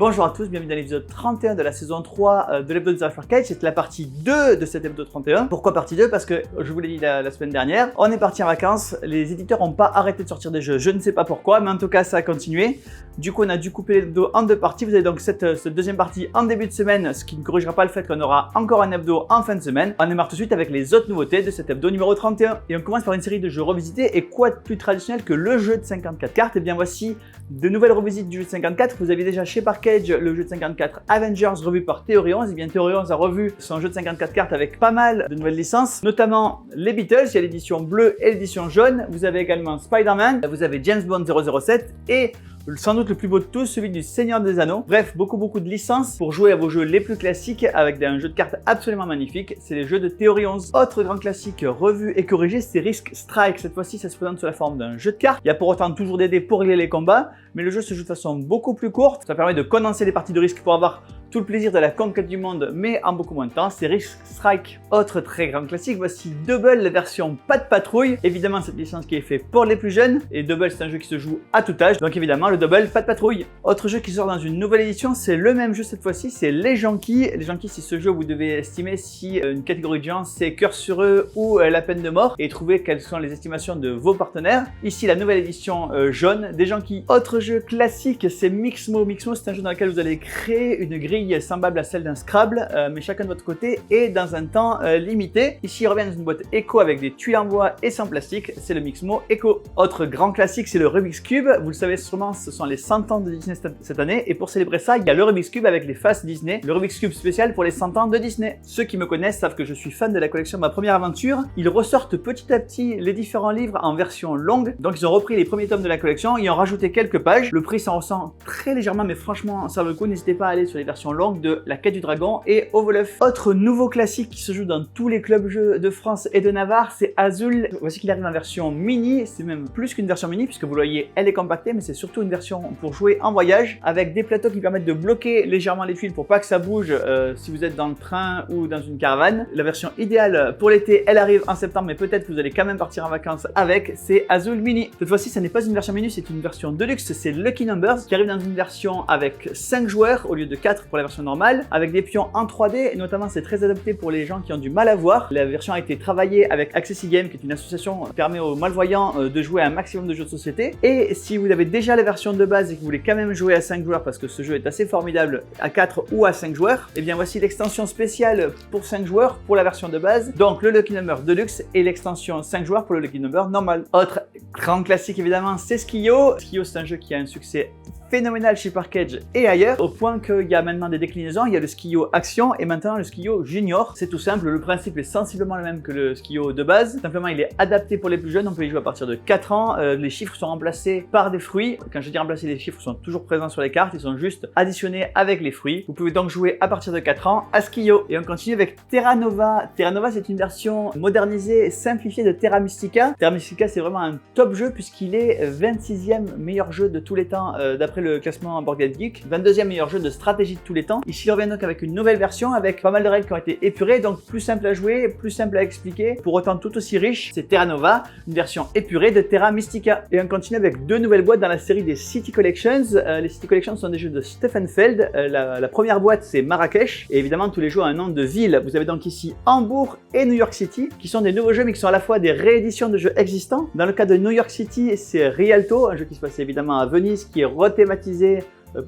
Bonjour à tous, bienvenue dans l'épisode 31 de la saison 3 de l'hebdo de Zero Arcade. C'est la partie 2 de cet hebdo 31. Pourquoi partie 2? Parce que, je vous l'ai dit la semaine dernière, on est parti en vacances, les éditeurs n'ont pas arrêté de sortir des jeux, je ne sais pas pourquoi, mais en tout cas ça a continué. Du coup on a dû couper l'hebdo en deux parties, vous avez donc cette deuxième partie en début de semaine, ce qui ne corrigera pas le fait qu'on aura encore un hebdo en fin de semaine. On démarre tout de suite avec les autres nouveautés de cet hebdo numéro 31. Et on commence par une série de jeux revisités, et quoi de plus traditionnel que le jeu de 54 cartes? Et bien voici de nouvelles revisites du jeu de 54. Vous aviez déjà chez Parkage le jeu de 54 Avengers revu par Theory 11. Et bien Theory 11 a revu son jeu de 54 cartes avec pas mal de nouvelles licences, notamment les Beatles, il y a l'édition bleue et l'édition jaune. Vous avez également Spider-Man, vous avez James Bond 007 et sans doute le plus beau de tous, celui du Seigneur des Anneaux. Bref, beaucoup de licences pour jouer à vos jeux les plus classiques avec un jeu de cartes absolument magnifique. C'est les jeux de Theory 11. Autre grand classique revu et corrigé, c'est Risk Strike. Cette fois-ci, ça se présente sous la forme d'un jeu de cartes. Il y a pour autant toujours des dés pour régler les combats, mais le jeu se joue de façon beaucoup plus courte. Ça permet de condenser les parties de Risk pour avoir tout le plaisir de la conquête du monde, mais en beaucoup moins de temps. C'est Risk Strike. Autre très grand classique, voici Double, la version pas de patrouille. Évidemment, cette licence qui est faite pour les plus jeunes. Et Double, c'est un jeu qui se joue à tout âge. Donc évidemment, le Double, pas de patrouille. Autre jeu qui sort dans une nouvelle édition, c'est le même jeu cette fois-ci, c'est les Junkies. Les Junkies, c'est ce jeu où vous devez estimer si une catégorie de gens c'est cœur sur eux ou la peine de mort et trouver quelles sont les estimations de vos partenaires. Ici, la nouvelle édition jaune des Junkies. Autre jeu classique, c'est Mixmo. Mixmo, c'est un jeu dans lequel vous allez créer une grille semblable à celle d'un Scrabble, mais chacun de votre côté et dans un temps limité. Ici, il revient dans une boîte Echo avec des tuiles en bois et sans plastique. C'est le Mixmo Echo. Autre grand classique, c'est le Rubik's Cube. Vous le savez sûrement, ce sont les 100 ans de Disney cette année. Et pour célébrer ça, il y a le Rubik's Cube avec les faces Disney. Le Rubik's Cube spécial pour les 100 ans de Disney. Ceux qui me connaissent savent que je suis fan de la collection Ma Première Aventure. Ils ressortent petit à petit les différents livres en version longue. Donc ils ont repris les premiers tomes de la collection, ils ont rajouté quelques pages. Le prix s'en ressent très légèrement, mais franchement, ça vaut le coup. N'hésitez pas à aller sur les versions longues de La Quête du Dragon et Ovoluf. Autre nouveau classique qui se joue dans tous les clubs jeux de France et de Navarre, c'est Azul. Voici qu'il arrive en version mini. C'est même plus qu'une version mini puisque vous voyez, elle est compactée, mais c'est surtout une version pour jouer en voyage avec des plateaux qui permettent de bloquer légèrement les tuiles pour pas que ça bouge si vous êtes dans le train ou dans une caravane. La version idéale pour l'été, elle arrive en septembre, mais peut-être que vous allez quand même partir en vacances avec, c'est Azul Mini. Cette fois-ci, ce n'est pas une version mini, c'est une version deluxe, c'est Lucky Numbers qui arrive dans une version avec 5 joueurs au lieu de 4 pour la version normale, avec des pions en 3D, et notamment c'est très adapté pour les gens qui ont du mal à voir. La version a été travaillée avec Accessi Game, qui est une association qui permet aux malvoyants de jouer à un maximum de jeux de société. Et si vous avez déjà la version de base et que vous voulez quand même jouer à 5 joueurs, parce que ce jeu est assez formidable à 4 ou à 5 joueurs, et bien voici l'extension spéciale pour 5 joueurs pour la version de base, donc le Lucky Number Deluxe et l'extension 5 joueurs pour le Lucky Number normal. Autre grand classique évidemment, c'est Skio. Skio, c'est un jeu qui a un succès phénoménal chez Parkage et ailleurs, au point qu'il y a maintenant des déclinaisons. Il y a le Skio Action et maintenant le Skio Junior. C'est tout simple, le principe est sensiblement le même que le Skio de base. Simplement, il est adapté pour les plus jeunes, on peut y jouer à partir de 4 ans. Les chiffres sont remplacés par des fruits. Quand je dis remplacer, les chiffres sont toujours présents sur les cartes, ils sont juste additionnés avec les fruits. Vous pouvez donc jouer à partir de 4 ans à Skio. Et on continue avec Terra Nova. Terra Nova, c'est une version modernisée, simplifiée de Terra Mystica. Terra Mystica, c'est vraiment un top jeu puisqu'il est 26e meilleur jeu de tous les temps d'après le classement Board Game Geek, 22e meilleur jeu de stratégie de tous les temps. Ici, il revient donc avec une nouvelle version avec pas mal de règles qui ont été épurées, donc plus simple à jouer, plus simple à expliquer, pour autant tout aussi riche. C'est Terra Nova, une version épurée de Terra Mystica. Et on continue avec 2 nouvelles boîtes dans la série des City Collections. Les City Collections sont des jeux de Stefan Feld. La première boîte, c'est Marrakech, et évidemment tous les jeux ont un nom de ville. Vous avez donc ici Hambourg et New York City, qui sont des nouveaux jeux mais qui sont à la fois des rééditions de jeux existants. Dans le cas de New York City, c'est Rialto, un jeu qui se passe évidemment à Venise, qui est rethématisé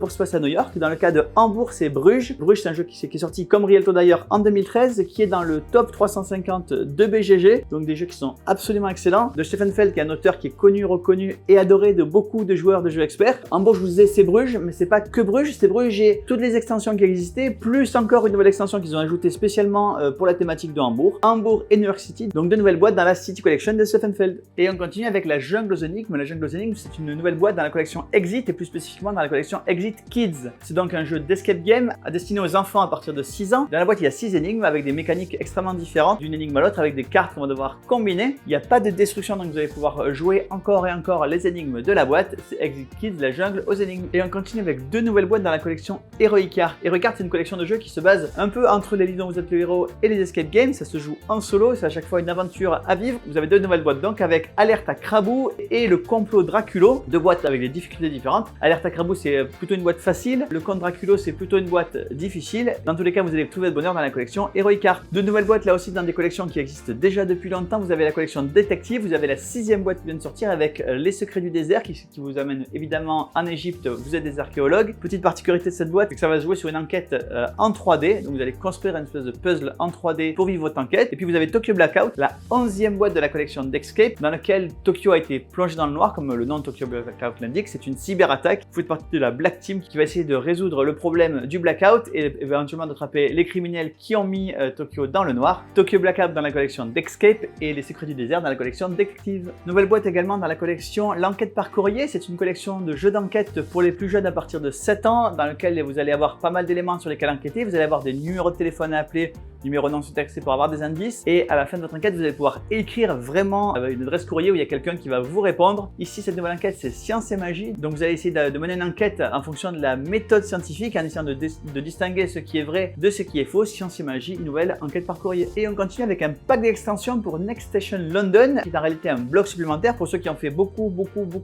pour se passer à New York. Dans le cas de Hambourg, c'est Bruges. Bruges, c'est un jeu qui est sorti comme Rialto d'ailleurs en 2013, qui est dans le top 350 de BGG. Donc des jeux qui sont absolument excellents. De Stefan Feld, qui est un auteur qui est connu, reconnu et adoré de beaucoup de joueurs de jeux experts. Hambourg, je vous disais, c'est Bruges, mais c'est pas que Bruges, c'est Bruges et toutes les extensions qui existaient, plus encore une nouvelle extension qu'ils ont ajoutée spécialement pour la thématique de Hambourg. Hambourg et New York City, donc 2 nouvelles boîtes dans la City Collection de Stefan Feld. Et on continue avec la Jungle aux Énigmes. La Jungle aux Énigmes, c'est une nouvelle boîte dans la collection Exit et plus spécifiquement dans la collection Exit Kids. C'est donc un jeu d'escape game destiné aux enfants à partir de 6 ans. Dans la boîte, il y a 6 énigmes avec des mécaniques extrêmement différentes d'une énigme à l'autre avec des cartes qu'on va devoir combiner. Il n'y a pas de destruction, donc vous allez pouvoir jouer encore et encore les énigmes de la boîte. C'est Exit Kids, la jungle aux énigmes. Et on continue avec 2 nouvelles boîtes dans la collection Heroic Art. Heroic Art, c'est une collection de jeux qui se base un peu entre les livres dont vous êtes le héros et les escape games. Ça se joue en solo, c'est à chaque fois une aventure à vivre. Vous avez 2 nouvelles boîtes donc avec Alerte à Crabou et le complot Draculo. 2 boîtes avec des difficultés différentes. Alerte à Crabou, c'est plutôt une boîte facile. Le Comte Draculo, c'est plutôt une boîte difficile. Dans tous les cas, vous allez trouver votre bonheur dans la collection Heroic Art. De nouvelles boîtes là aussi dans des collections qui existent déjà depuis longtemps. Vous avez la collection Détective, vous avez la 6e boîte qui vient de sortir avec les secrets du désert qui vous amène évidemment en Égypte. Vous êtes des archéologues. Petite particularité de cette boîte, c'est que ça va se jouer sur une enquête en 3D. Donc vous allez construire une espèce de puzzle en 3D pour vivre votre enquête. Et puis vous avez Tokyo Blackout, la 11e boîte de la collection d'Escape, dans laquelle Tokyo a été plongé dans le noir, comme le nom Tokyo Blackout l'indique. C'est une cyberattaque. Vous faites partie de la Black Team qui va essayer de résoudre le problème du blackout et éventuellement d'attraper les criminels qui ont mis Tokyo dans le noir. Tokyo Blackout dans la collection d'Escape et les secrets du désert dans la collection Détective. Nouvelle boîte également dans la collection L'enquête par courrier. C'est une collection de jeux d'enquête pour les plus jeunes à partir de 7 ans, dans lequel vous allez avoir pas mal d'éléments sur lesquels enquêter. Vous allez avoir des numéros de téléphone à appeler, numéros non surtaxés pour avoir des indices. Et à la fin de votre enquête, vous allez pouvoir écrire vraiment une adresse courrier où il y a quelqu'un qui va vous répondre. Ici, cette nouvelle enquête, c'est science et magie. Donc vous allez essayer de mener une enquête en fonction de la méthode scientifique, en essayant de distinguer ce qui est vrai de ce qui est faux. Science et magie, une nouvelle enquête par courrier. Et on continue avec un pack d'extensions pour Next Station London, qui est en réalité un bloc supplémentaire. Pour ceux qui ont fait beaucoup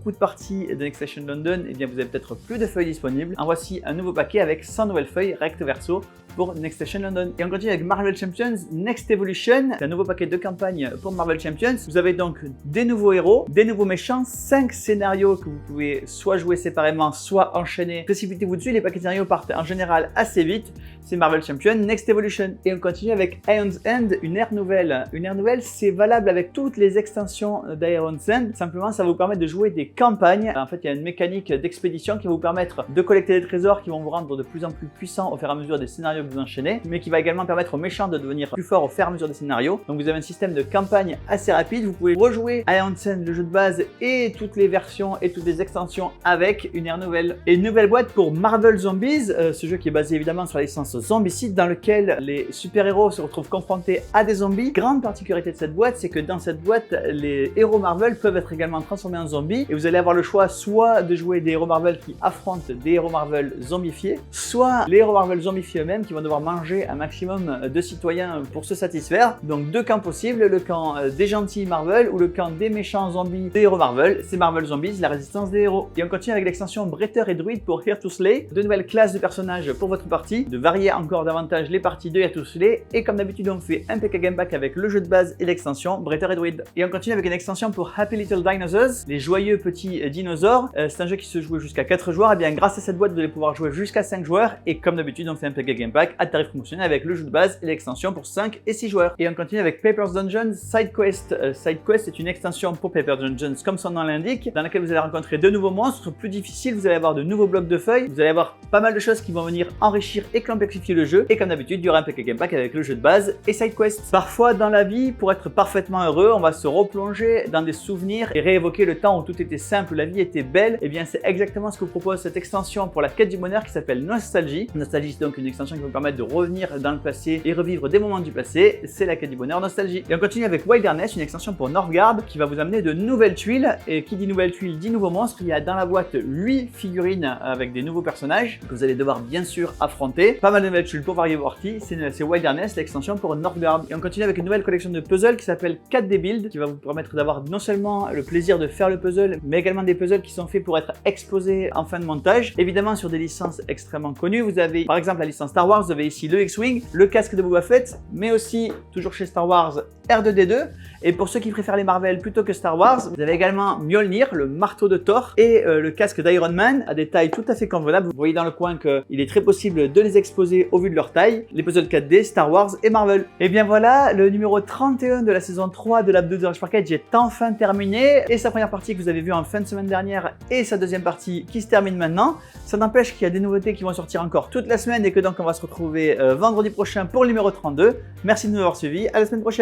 de parties de Next Station London, eh bien vous avez peut-être plus de feuilles disponibles. En voici un nouveau paquet avec 100 nouvelles feuilles recto verso pour Next Station London. Et on continue avec Marvel Champions Next Evolution. C'est un nouveau paquet de campagne pour Marvel Champions. Vous avez donc des nouveaux héros, des nouveaux méchants, 5 scénarios que vous pouvez soit jouer séparément, soit enchaîner. Précipitez-vous dessus, les paquets de scénarios partent en général assez vite. C'est Marvel Champions Next Evolution. Et on continue avec Iron's End, une ère nouvelle. Une ère nouvelle, c'est valable avec toutes les extensions d'Iron's End. Simplement, ça va vous permettre de jouer des campagnes. En fait, il y a une mécanique d'expédition qui va vous permettre de collecter des trésors qui vont vous rendre de plus en plus puissant au fur et à mesure des scénarios que vous enchaînez, mais qui va également permettre aux méchants de devenir plus forts au fur et à mesure des scénarios. Donc vous avez un système de campagne assez rapide. Vous pouvez rejouer Iron's End, le jeu de base, et toutes les versions et toutes les extensions avec une ère nouvelle. Et une nouvelle boîte pour Marvel Zombies, ce jeu qui est basé évidemment sur la licence Zombicide, dans lequel les super-héros se retrouvent confrontés à des zombies. Grande particularité de cette boîte, c'est que dans cette boîte, les héros Marvel peuvent être également transformés en zombies, et vous allez avoir le choix soit de jouer des héros Marvel qui affrontent des héros Marvel zombifiés, soit les héros Marvel zombifiés eux-mêmes qui vont devoir manger un maximum de citoyens pour se satisfaire. Donc deux camps possibles, le camp des gentils Marvel ou le camp des méchants zombies des héros Marvel. C'est Marvel Zombies, la résistance des héros. Et on continue avec l'extension Bretter et Druid pour Here to Slay, de nouvelles classes de personnages pour votre partie, de varier encore davantage les parties de Here to Slay, et comme d'habitude on fait un PK Game Pack avec le jeu de base et l'extension Bretter et Druid. Et on continue avec une extension pour Happy Little Dinosaurs, les joyeux petits dinosaures. C'est un jeu qui se joue jusqu'à 4 joueurs, et bien grâce à cette boîte vous allez pouvoir jouer jusqu'à 5 joueurs, et comme d'habitude on fait un PK Game Pack à tarif promotionnel avec le jeu de base et l'extension pour 5 et 6 joueurs. Et on continue avec Papers Dungeons Side Quest. Side Quest est une extension pour Papers Dungeons comme son nom l'indique, dans laquelle vous allez rencontrer de nouveaux monstres plus difficiles, vous allez avoir de nouveaux blocs de feuilles, vous allez avoir pas mal de choses qui vont venir enrichir et complexifier le jeu, et comme d'habitude il y aura un PK Game Pack avec le jeu de base et Side Quest. Parfois dans la vie, pour être parfaitement heureux, on va se replonger dans des souvenirs et réévoquer le temps où tout était simple, où la vie était belle. Et bien c'est exactement ce que vous propose cette extension pour la quête du bonheur qui s'appelle Nostalgie. Nostalgie, c'est donc une extension qui vous permet de revenir dans le passé et revivre des moments du passé. C'est la quête du bonheur Nostalgie. Et on continue avec Wilderness, une extension pour Northgard qui va vous amener de nouvelles tuiles. Et qui dit nouvelles tuiles dit nouveaux monstres. Il y a dans la boîte 8 figurines avec des nouveaux personnages que vous allez devoir bien sûr affronter. Pas mal de nouvelles tuiles pour varier vos parties. C'est Wilderness, l'extension pour Northgard. Et on continue avec une nouvelle collection de puzzles qui s'appelle 4D Build, qui va vous permettre d'avoir non seulement le plaisir de faire le puzzle, mais également des puzzles qui sont faits pour être exposés en fin de montage. Évidemment sur des licences extrêmement connues. Vous avez par exemple la licence Star Wars, vous avez ici le X-Wing, le casque de Boba Fett, mais aussi, toujours chez Star Wars, R2D2. Et pour ceux qui préfèrent les Marvel plutôt que Star Wars, vous avez également Mjolnir, le marteau de Thor, et le casque d'Iron Man à des tailles tout à fait convenables. Vous voyez dans le coin qu'il est très possible de les exposer au vu de leur taille. Les puzzles 4D, Star Wars et Marvel. Et bien voilà, le numéro 31 de la saison 3 de l'Abdo Rush Package est enfin terminé. Et sa première partie que vous avez vue en fin de semaine dernière et sa deuxième partie qui se termine maintenant. Ça n'empêche qu'il y a des nouveautés qui vont sortir encore toute la semaine et que donc on va se retrouver vendredi prochain pour le numéro 32. Merci de nous avoir suivis, à la semaine prochaine.